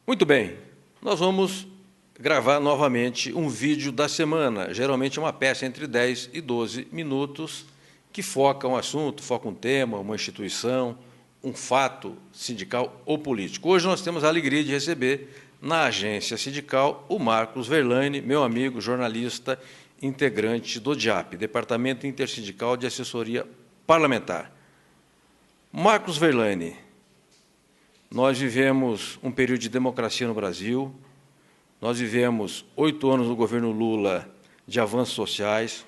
Muito bem, nós vamos gravar novamente um vídeo da semana, geralmente uma peça entre 10 e 12 minutos, que foca um assunto, foca um tema, uma instituição, um fato sindical ou político. Hoje nós temos a alegria de receber, na agência sindical, o Marcos Verlaine, meu amigo, jornalista, integrante do DIAP, Departamento Intersindical de Assessoria Parlamentar. Marcos Verlaine, nós vivemos um período de democracia no Brasil, nós vivemos 8 anos no governo Lula de avanços sociais,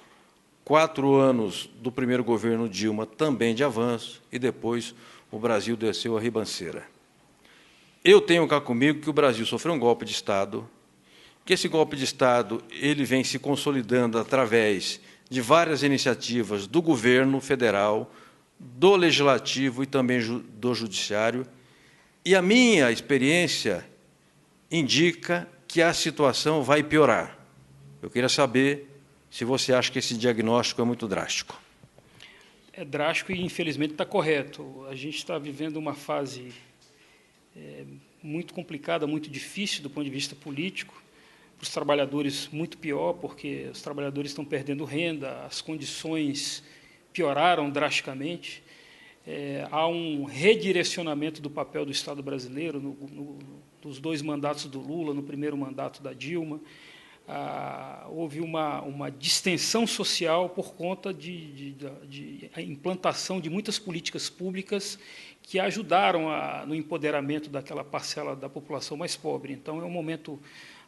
4 anos do primeiro governo Dilma também de avanço, e depois o Brasil desceu a ribanceira. Eu tenho cá comigo que o Brasil sofreu um golpe de Estado, que esse golpe de Estado ele vem se consolidando através de várias iniciativas do governo federal, do legislativo e também do judiciário, e a minha experiência indica que a situação vai piorar. Eu queria saber se você acha que esse diagnóstico é muito drástico. É drástico e, infelizmente, está correto. A gente está vivendo uma fase muito complicada, muito difícil do ponto de vista político. Para os trabalhadores, muito pior, porque os trabalhadores estão perdendo renda, as condições pioraram drasticamente. Há um redirecionamento do papel do Estado brasileiro nos 2 mandatos do Lula, no primeiro mandato da Dilma. Houve uma distensão social por conta de implantação de muitas políticas públicas que ajudaram no empoderamento daquela parcela da população mais pobre. Então, é um momento,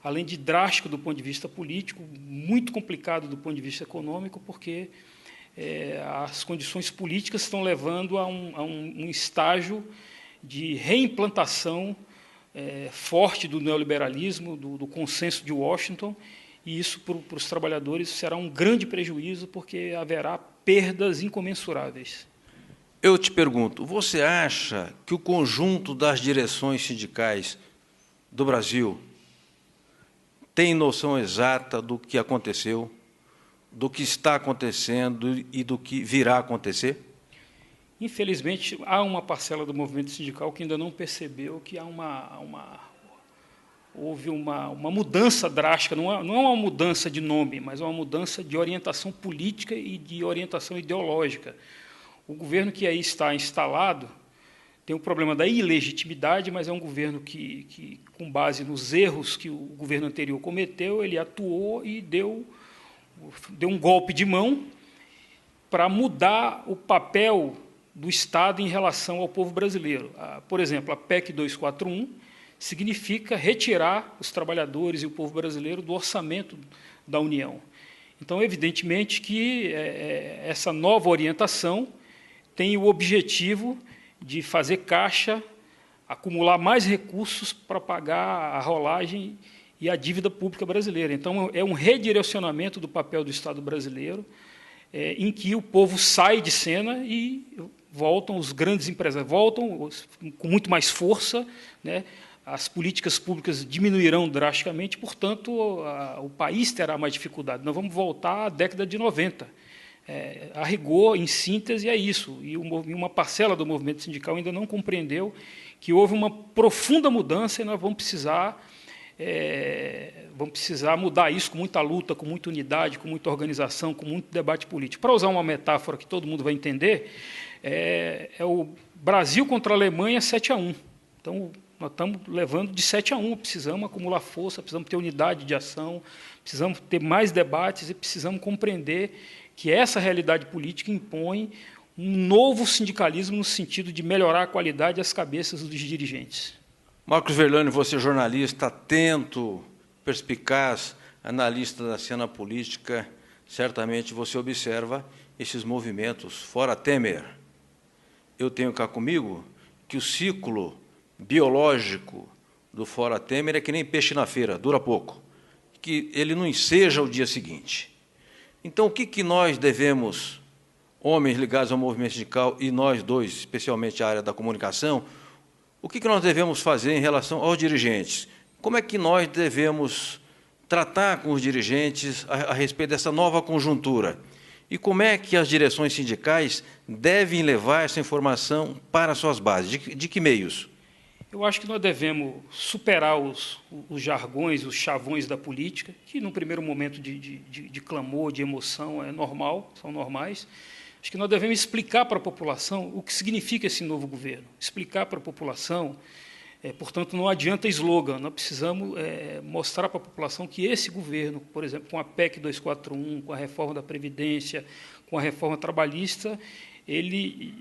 além de drástico do ponto de vista político, muito complicado do ponto de vista econômico, porque as condições políticas estão levando a um estágio de reimplantação forte do neoliberalismo, do consenso de Washington, e isso, para os trabalhadores, será um grande prejuízo, porque haverá perdas incomensuráveis. Eu te pergunto, você acha que o conjunto das direções sindicais do Brasil tem noção exata do que aconteceu, do que está acontecendo e do que virá a acontecer? Infelizmente, há uma parcela do movimento sindical que ainda não percebeu que houve uma mudança drástica, não é uma mudança de nome, mas é uma mudança de orientação política e de orientação ideológica. O governo que aí está instalado tem o problema da ilegitimidade, mas é um governo que com base nos erros que o governo anterior cometeu, ele atuou e deu um golpe de mão para mudar o papel do Estado em relação ao povo brasileiro. Por exemplo, a PEC 241 significa retirar os trabalhadores e o povo brasileiro do orçamento da União. Então, evidentemente que essa nova orientação tem o objetivo de fazer caixa, acumular mais recursos para pagar a rolagem e a dívida pública brasileira. Então, é um redirecionamento do papel do Estado brasileiro, em que o povo sai de cena e voltam os grandes empresários, voltam com muito mais força, né? As políticas públicas diminuirão drasticamente, portanto, o país terá mais dificuldade. Nós vamos voltar à década de 90. A rigor, em síntese, é isso. E uma parcela do movimento sindical ainda não compreendeu que houve uma profunda mudança e nós vamos precisar mudar isso com muita luta, com muita unidade, com muita organização, com muito debate político. Para usar uma metáfora que todo mundo vai entender, é o Brasil contra a Alemanha 7-1. Então, nós estamos levando de 7-1, precisamos acumular força, precisamos ter unidade de ação, precisamos ter mais debates e precisamos compreender que essa realidade política impõe um novo sindicalismo no sentido de melhorar a qualidade das cabeças dos dirigentes. Marcos Verlaine, você é jornalista, atento, perspicaz, analista da cena política, certamente você observa esses movimentos fora Temer. Eu tenho cá comigo que o ciclo biológico do fora Temer é que nem peixe na feira, dura pouco, que ele não enseja o dia seguinte. Então, o que nós devemos, homens ligados ao movimento sindical, e nós dois, especialmente a área da comunicação, o que nós devemos fazer em relação aos dirigentes? Como é que nós devemos tratar com os dirigentes a respeito dessa nova conjuntura? E como é que as direções sindicais devem levar essa informação para suas bases? De que meios? Eu acho que nós devemos superar os jargões, os chavões da política, que, num primeiro momento de clamor, de emoção, é normal, são normais. Acho que nós devemos explicar para a população o que significa esse novo governo. Explicar para a população, portanto, não adianta slogan, nós precisamos mostrar para a população que esse governo, por exemplo, com a PEC 241, com a reforma da Previdência, com a reforma trabalhista, ele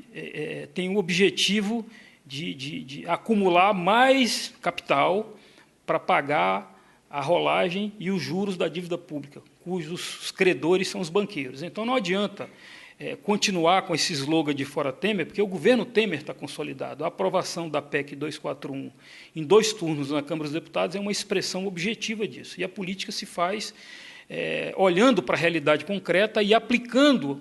tem o objetivo de acumular mais capital para pagar a rolagem e os juros da dívida pública, cujos credores são os banqueiros. Então, não adianta continuar com esse slogan de fora Temer, porque o governo Temer está consolidado. A aprovação da PEC 241 em 2 turnos na Câmara dos Deputados é uma expressão objetiva disso. E a política se faz olhando para a realidade concreta e aplicando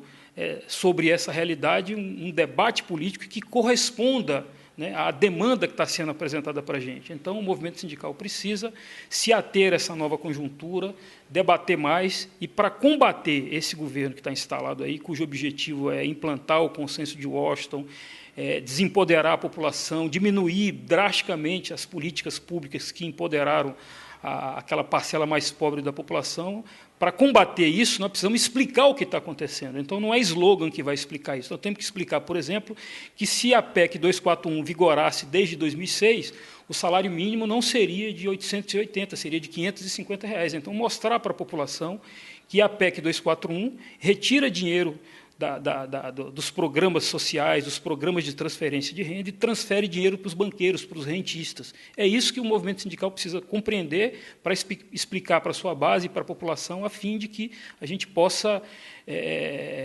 sobre essa realidade um debate político que corresponda, né, a demanda que está sendo apresentada para a gente. Então, o movimento sindical precisa se ater a essa nova conjuntura, debater mais, e para combater esse governo que está instalado aí, cujo objetivo é implantar o consenso de Washington, desempoderar a população, diminuir drasticamente as políticas públicas que empoderaram aquela parcela mais pobre da população. Para combater isso, nós precisamos explicar o que está acontecendo. Então, não é slogan que vai explicar isso. Nós temos que explicar, por exemplo, que se a PEC 241 vigorasse desde 2006, o salário mínimo não seria de 880, seria de R$550. Então, mostrar para a população que a PEC 241 retira dinheiro dos programas sociais, dos programas de transferência de renda, e transfere dinheiro para os banqueiros, para os rentistas. É isso que o movimento sindical precisa compreender para explicar para a sua base e para a população, a fim de que a gente possa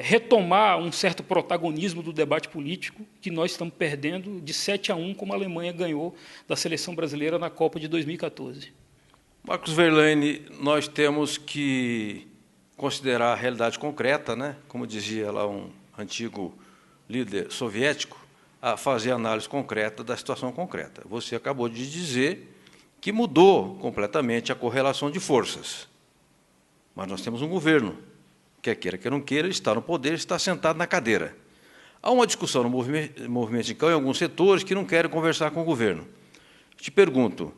retomar um certo protagonismo do debate político que nós estamos perdendo de 7-1, como a Alemanha ganhou da seleção brasileira na Copa de 2014. Marcos Verlaine, nós temos que considerar a realidade concreta, né? Como dizia lá um antigo líder soviético, a fazer análise concreta da situação concreta. Você acabou de dizer que mudou completamente a correlação de forças. Mas nós temos um governo, quer queira, quer não queira, ele está no poder, está sentado na cadeira. Há uma discussão no movimento sindical em alguns setores que não querem conversar com o governo. Te pergunto,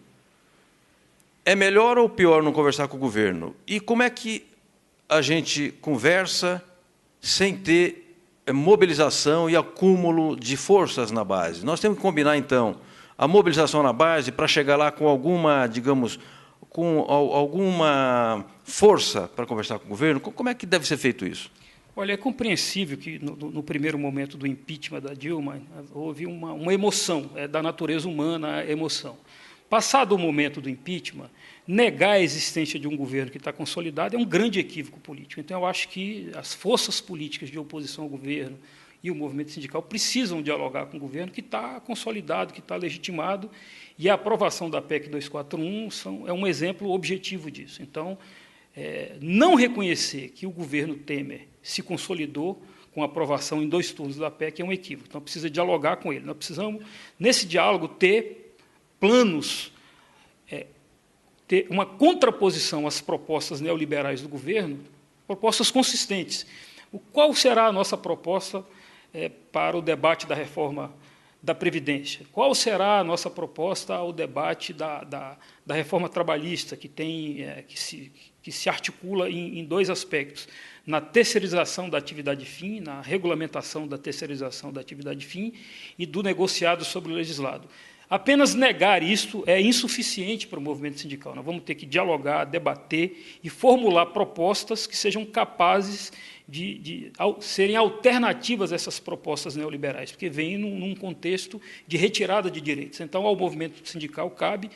é melhor ou pior não conversar com o governo? E como é que a gente conversa sem ter mobilização e acúmulo de forças na base? Nós temos que combinar, então, a mobilização na base para chegar lá com alguma, digamos, com alguma força para conversar com o governo. Como é que deve ser feito isso? Olha, é compreensível que, no primeiro momento do impeachment da Dilma, houve uma emoção, da natureza humana a emoção. Passado o momento do impeachment, negar a existência de um governo que está consolidado é um grande equívoco político. Então, eu acho que as forças políticas de oposição ao governo e o movimento sindical precisam dialogar com o governo que está consolidado, que está legitimado, e a aprovação da PEC 241 é um exemplo objetivo disso. Então, não reconhecer que o governo Temer se consolidou com a aprovação em 2 turnos da PEC é um equívoco. Então, precisa dialogar com ele. Nós precisamos, nesse diálogo, ter planos, ter uma contraposição às propostas neoliberais do governo, propostas consistentes. Qual será a nossa proposta para o debate da reforma da Previdência? Qual será a nossa proposta ao debate da reforma trabalhista, que se articula em 2 aspectos, na terceirização da atividade fim, na regulamentação da terceirização da atividade fim e do negociado sobre o legislado? Apenas negar isso é insuficiente para o movimento sindical. Nós vamos ter que dialogar, debater e formular propostas que sejam capazes de serem alternativas a essas propostas neoliberais, porque vêm num contexto de retirada de direitos. Então, ao movimento sindical cabe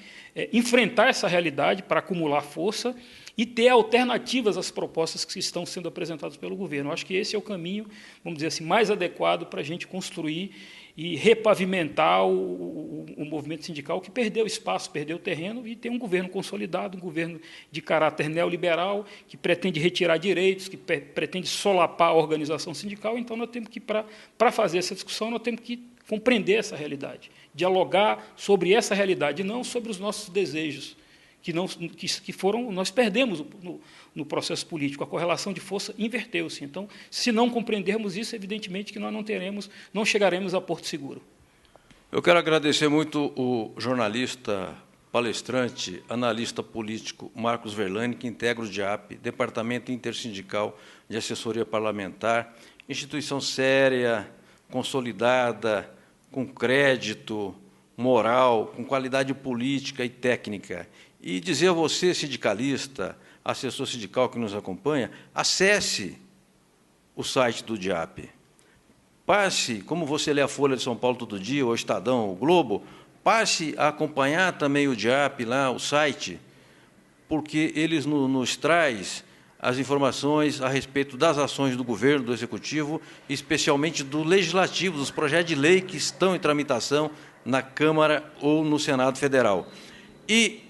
enfrentar essa realidade para acumular força e ter alternativas às propostas que estão sendo apresentadas pelo governo. Eu acho que esse é o caminho, vamos dizer assim, mais adequado para a gente construir e repavimentar o movimento sindical, que perdeu espaço, perdeu terreno, e tem um governo consolidado, um governo de caráter neoliberal, que pretende retirar direitos, que pretende solapar a organização sindical. Então, nós temos que, para fazer essa discussão, nós temos que compreender essa realidade, dialogar sobre essa realidade, não sobre os nossos desejos, nós perdemos no processo político. A correlação de força inverteu-se. Então, se não compreendermos isso, evidentemente que nós não chegaremos a Porto Seguro. Eu quero agradecer muito o jornalista, palestrante, analista político Marcos Verlani, que integra o DIAP, Departamento Intersindical de Assessoria Parlamentar, instituição séria, consolidada, com crédito, moral, com qualidade política e técnica. E dizer a você, sindicalista, assessor sindical que nos acompanha, acesse o site do DIAP. Passe, como você lê a Folha de São Paulo todo dia, ou o Estadão, o Globo, passe a acompanhar também o DIAP, lá, o site, porque eles nos traz as informações a respeito das ações do governo, do executivo, especialmente do legislativo, dos projetos de lei que estão em tramitação na Câmara ou no Senado Federal. E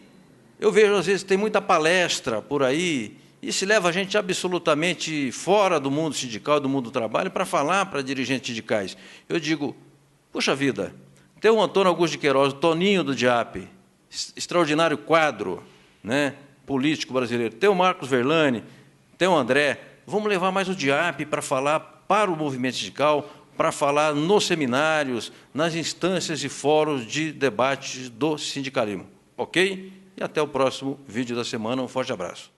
eu vejo, às vezes, tem muita palestra por aí, e se leva a gente absolutamente fora do mundo sindical, do mundo do trabalho, para falar para dirigentes sindicais. Eu digo, puxa vida, tem o Antônio Augusto de Queiroz, o Toninho do DIAP, extraordinário quadro, né, político brasileiro, tem o Marcos Verlani, tem o André, vamos levar mais o DIAP para falar para o movimento sindical, para falar nos seminários, nas instâncias e fóruns de debate do sindicalismo. Ok? E até o próximo vídeo da semana. Um forte abraço.